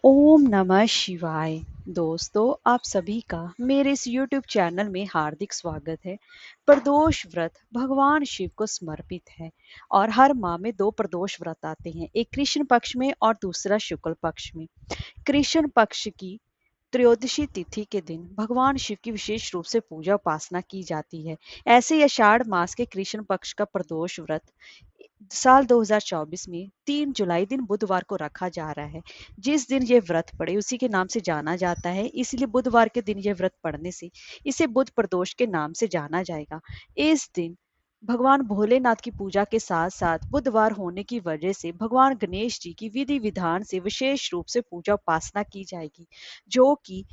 ओम नमः शिवाय। दोस्तों, आप सभी का मेरे इस YouTube चैनल में हार्दिक स्वागत है। प्रदोष व्रत भगवान शिव को समर्पित है और हर माह में दो प्रदोष व्रत आते हैं, एक कृष्ण पक्ष में और दूसरा शुक्ल पक्ष में। कृष्ण पक्ष की त्रयोदशी तिथि के दिन भगवान शिव की विशेष रूप से पूजा उपासना की जाती है। ऐसे ही आषाढ़ मास के कृष्ण पक्ष का प्रदोष व्रत साल 2024 में 3 जुलाई दिन बुधवार को रखा जा रहा है। जिस दिन ये व्रत पड़े उसी के नाम से जाना जाता है, इसलिए बुधवार के दिन ये व्रत पड़ने से इसे बुध प्रदोष के नाम से जाना जाएगा। इस दिन भगवान भोलेनाथ की पूजा के साथ साथ बुधवार होने की वजह से भगवान गणेश जी की विधि विधान से विशेष रूप से पूजा उपासना की जाएगी, जो कि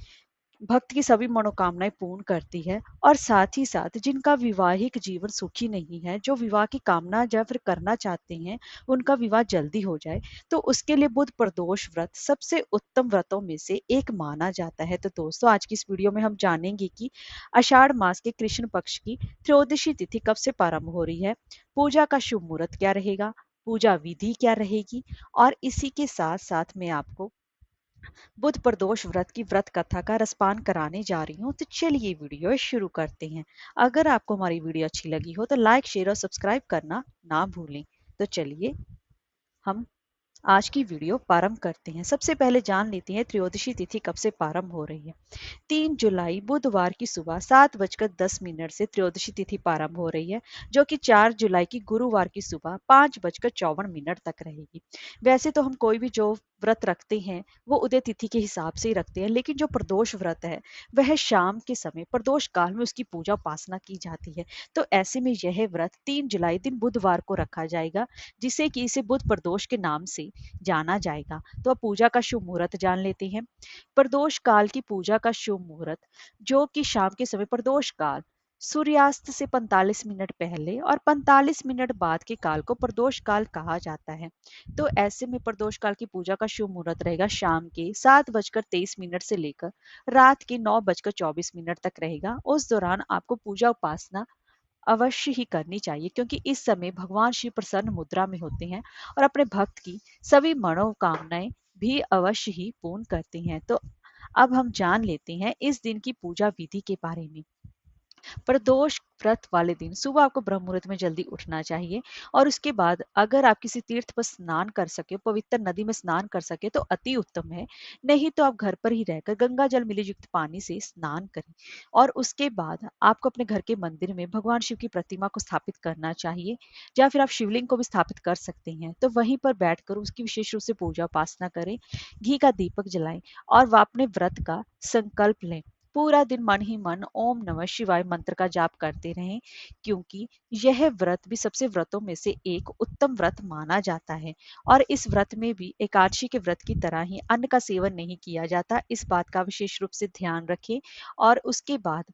भक्त की सभी मनोकामनाएं पूर्ण करती है। और साथ ही साथ जिनका वैवाहिक जीवन सुखी नहीं है, जो विवाह की कामना या फिर करना चाहते हैं उनका विवाह जल्दी हो जाए, तो उसके लिए बुध प्रदोष व्रत सबसे उत्तम व्रतों में से एक माना जाता है। तो दोस्तों, आज की इस वीडियो में हम जानेंगे कि आषाढ़ मास के कृष्ण पक्ष की त्रयोदशी तिथि कब से प्रारंभ हो रही है, पूजा का शुभ मुहूर्त क्या रहेगा, पूजा विधि क्या रहेगी, और इसी के साथ साथ मैं आपको बुध प्रदोष व्रत की व्रत कथा का रसपान कराने जा रही हूँ। तो चलिए वीडियो शुरू करते हैं। अगर आपको हमारी वीडियो अच्छी लगी हो तो लाइक, शेयर और सब्सक्राइब करना ना भूलें। तो चलिए हम आज की वीडियो प्रारंभ करते हैं। सबसे पहले जान लेते हैं त्रयोदशी तिथि कब से प्रारंभ हो रही है। 3 जुलाई बुधवार की सुबह 7:10 से त्रयोदशी तिथि प्रारंभ हो रही है, जो कि 4 जुलाई की गुरुवार की सुबह 5:54 तक रहेगी। वैसे तो हम कोई भी जो व्रत रखते हैं वो उदय तिथि के हिसाब से ही रखते हैं, लेकिन जो प्रदोष व्रत है वह शाम के समय प्रदोष काल में उसकी पूजा उपासना की जाती है। तो ऐसे में यह व्रत 3 जुलाई दिन बुधवार को रखा जाएगा, जिसे कि इसे बुध प्रदोष के नाम से जाना जाएगा। तो अब पूजा का शुभ मुहूर्त जान लेते हैं। प्रदोष काल की पूजा का शुभ मुहूर्त, जो कि शाम के समय प्रदोष काल सूर्यास्त से 45 मिनट पहले और 45 मिनट बाद के काल को प्रदोष काल कहा जाता है। तो ऐसे में प्रदोष काल की पूजा का शुभ मुहूर्त रहेगा शाम के 7:23 से लेकर रात के 9:24 तक रहेगा। उस दौरान आपको पूजा उपासना अवश्य ही करनी चाहिए, क्योंकि इस समय भगवान शिव प्रसन्न मुद्रा में होते हैं और अपने भक्त की सभी मनोकामनाएं भी अवश्य ही पूर्ण करते हैं। तो अब हम जान लेते हैं इस दिन की पूजा विधि के बारे में। प्रदोष व्रत वाले दिन सुबह आपको ब्रह्म मुहूर्त में जल्दी उठना चाहिए और उसके बाद अगर आप किसी तीर्थ पर स्नान कर सके, पवित्र नदी में स्नान कर सके तो अति उत्तम है। नहीं तो आप घर पर ही रहकर गंगा जल मिले युक्त पानी से स्नान करें। और उसके बाद आपको अपने घर के मंदिर में भगवान शिव की प्रतिमा को स्थापित करना चाहिए, या फिर आप शिवलिंग को भी स्थापित कर सकते हैं। तो वहीं पर बैठकर उसकी विशेष रूप से पूजा उपासना करें, घी का दीपक जलाएं और वह अपने व्रत का संकल्प लें। पूरा दिन मन ही मन ओम नमः शिवाय मंत्र का जाप करते रहें, क्योंकि यह व्रत भी सबसे व्रतों में से एक उत्तम व्रत माना जाता है। और इस व्रत में भी एकादशी के व्रत की तरह ही अन्न का सेवन नहीं किया जाता, इस बात का विशेष रूप से ध्यान रखें। और उसके बाद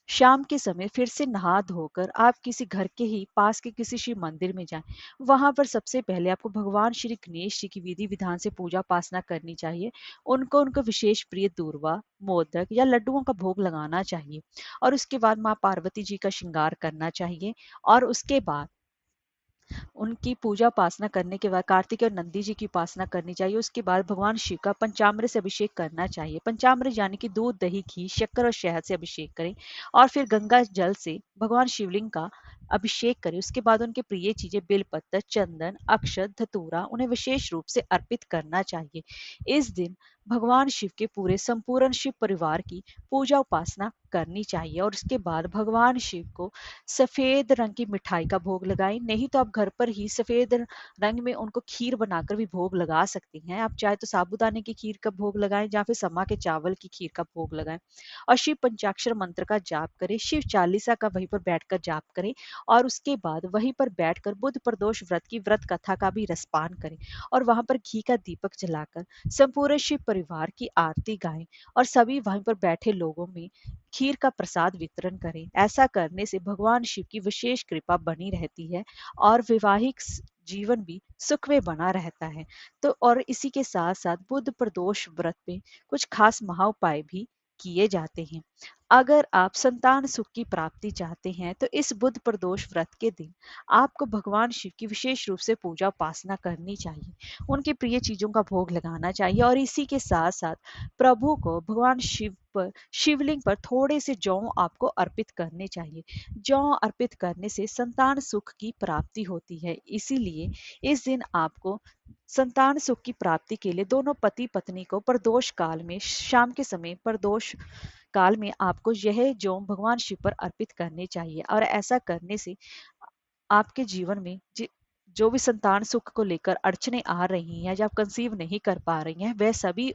शाम के समय फिर से नहा धोकर आप किसी घर के ही पास के किसी शिव मंदिर में जाएं। वहां पर सबसे पहले आपको भगवान श्री गणेश जी की विधि विधान से पूजा उपासना करनी चाहिए। उनको उनको विशेष प्रिय दूर्वा, मोदक या लड्डुओं का भोग लगाना चाहिए। और उसके बाद माँ पार्वती जी का श्रृंगार करना चाहिए। और उसके बाद उनकी पूजा उपासना करने के बाद कार्तिक और नंदी जी की उपासना करनी चाहिए। उसके बाद भगवान शिव का पंचामृत से अभिषेक करना चाहिए। पंचामृत यानी कि दूध, दही, घी, शक्कर और शहद से अभिषेक करें और फिर गंगा जल से भगवान शिवलिंग का अभिषेक करें। उसके बाद उनके प्रिय चीजें बेलपत्र, चंदन, अक्षत, धतूरा उन्हें विशेष रूप से अर्पित करना चाहिए। इस दिन भगवान शिव के पूरे संपूर्ण शिव परिवार की पूजा उपासना करनी चाहिए। और उसके बाद भगवान शिव को सफेद रंग की मिठाई का भोग लगाएं। नहीं तो आप घर पर ही सफेद रंग में उनको खीर बनाकर भी भोग लगा सकती हैं। आप चाहे तो साबूदाने की खीर का भोग लगाएं या फिर समा के चावल की खीर का भोग लगाएं। और शिव पंचाक्षर मंत्र का जाप करें, शिव चालीसा का वहीं पर बैठकर जाप करें। और उसके बाद वहीं पर बैठकर बुध प्रदोष व्रत की व्रत कथा का भी रसपान करें। और वहां पर घी का दीपक जलाकर संपूर्ण शिव परिवार की आरती गाएं और सभी वहीं पर बैठे लोगों में खीर का प्रसाद वितरण करें। ऐसा करने से भगवान शिव की विशेष कृपा बनी रहती है और वैवाहिक जीवन भी सुख में बना रहता है। तो और इसी के साथ साथ बुध प्रदोष व्रत पे कुछ खास महा उपाय भी किए जाते हैं। अगर आप संतान सुख की प्राप्ति चाहते हैं तो इस बुध प्रदोष व्रत के दिन आपको भगवान शिव की विशेष रूप से पूजा उपासना करनी चाहिए। उनके प्रिय चीजों का भोग लगाना चाहिए और इसी के साथ साथ प्रभु को भगवान शिव पर शिवलिंग पर थोड़े से जौ आपको अर्पित करने चाहिए। जौ अर्पित करने से संतान सुख की प्राप्ति होती है, इसीलिए इस दिन आपको संतान सुख की प्राप्ति के लिए दोनों पति पत्नी को प्रदोष काल में शाम के समय प्रदोष काल में आपको यह जोम भगवान शिव पर अर्पित करने चाहिए। और ऐसा करने से आपके जीवन में जो भी संतान सुख को लेकर अड़चने आ रही हैं, या आप कंसीव नहीं कर पा रही हैं, वह सभी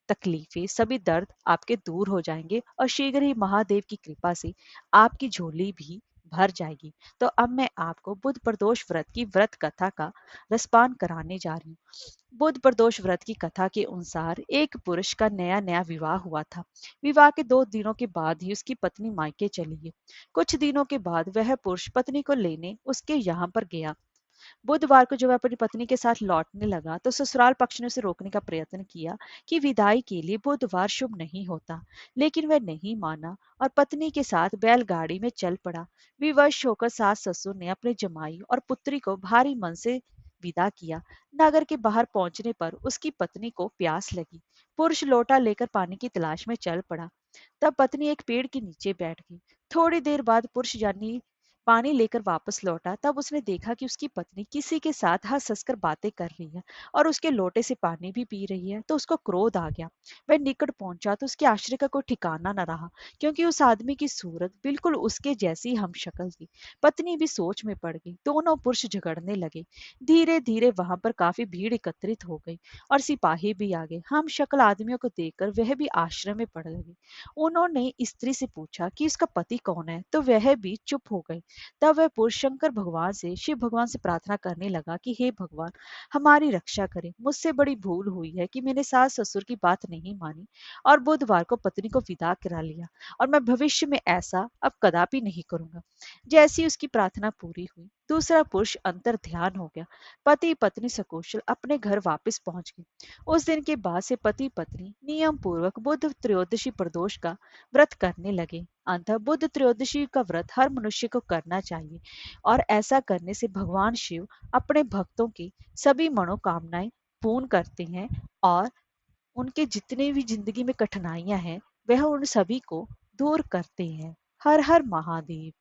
तकलीफें, सभी दर्द आपके दूर हो जाएंगे और शीघ्र ही महादेव की कृपा से आपकी झोली भी भर जाएगी। तो अब मैं आपको बुध प्रदोष व्रत की व्रत कथा का रसपान कराने जा रही हूँ। बुध प्रदोष व्रत की कथा के अनुसार एक पुरुष का नया नया विवाह हुआ था। विवाह के 2 दिनों के बाद ही उसकी पत्नी मायके चली गई। कुछ दिनों के बाद वह पुरुष पत्नी को लेने उसके यहाँ पर गया। बुधवार को जब वह अपनी पत्नी के साथ लौटने लगा तो ससुराल पक्ष ने उसे रोकने का प्रयत्न किया कि विदाई के लिए बुधवार शुभ नहीं होता, लेकिन वह नहीं माना और पत्नी के साथ बैलगाड़ी में चल पड़ा। विवश होकर सास ससुर ने अपने जमाई और पुत्री को भारी मन से विदा किया। नगर के बाहर पहुंचने पर उसकी पत्नी को प्यास लगी। पुरुष लोटा लेकर पानी की तलाश में चल पड़ा। तब पत्नी एक पेड़ के नीचे बैठ गई। थोड़ी देर बाद पुरुष यानी पानी लेकर वापस लौटा। तब उसने देखा कि उसकी पत्नी किसी के साथ हंस हंसकर बातें कर रही है और उसके लोटे से पानी भी पी रही है। तो उसको क्रोध आ गया। वह निकट पहुंचा तो उसके आश्चर्य का कोई ठिकाना न रहा, क्योंकि उस आदमी की सूरत बिल्कुल उसके जैसी हमशक्ल थी। पत्नी भी सोच में पड़ गई। दोनों पुरुष झगड़ने लगे। धीरे धीरे वहां पर काफी भीड़ एकत्रित हो गई और सिपाही भी आ गए। हम शक्ल आदमियों को देखकर वह भी आश्रय में पड़ लगे। उन्होंने स्त्री से पूछा कि इसका पति कौन है, तो वह भी चुप हो गई। तब वह पुरुष शंकर भगवान से शिव भगवान से प्रार्थना करने लगा कि हे भगवान, हमारी रक्षा करें। मुझसे बड़ी भूल हुई है कि मैंने सास ससुर की बात नहीं मानी और बुधवार को पत्नी को विदा करा लिया, और मैं भविष्य में ऐसा अब कदापि नहीं करूंगा। जैसी उसकी प्रार्थना पूरी हुई, दूसरा पुरुष अंतर ध्यान हो गया। पति पत्नी सकुशल अपने घर वापस पहुंच गए। उस दिन के बाद से पति पत्नी नियम पूर्वक बुध त्रयोदशी प्रदोष का व्रत करने लगे। अतः बुध त्रयोदशी का व्रत हर मनुष्य को करना चाहिए, और ऐसा करने से भगवान शिव अपने भक्तों की सभी मनोकामनाएं पूर्ण करते हैं और उनके जितने भी जिंदगी में कठिनाइयां हैं वह उन सभी को दूर करते हैं। हर हर महादेव।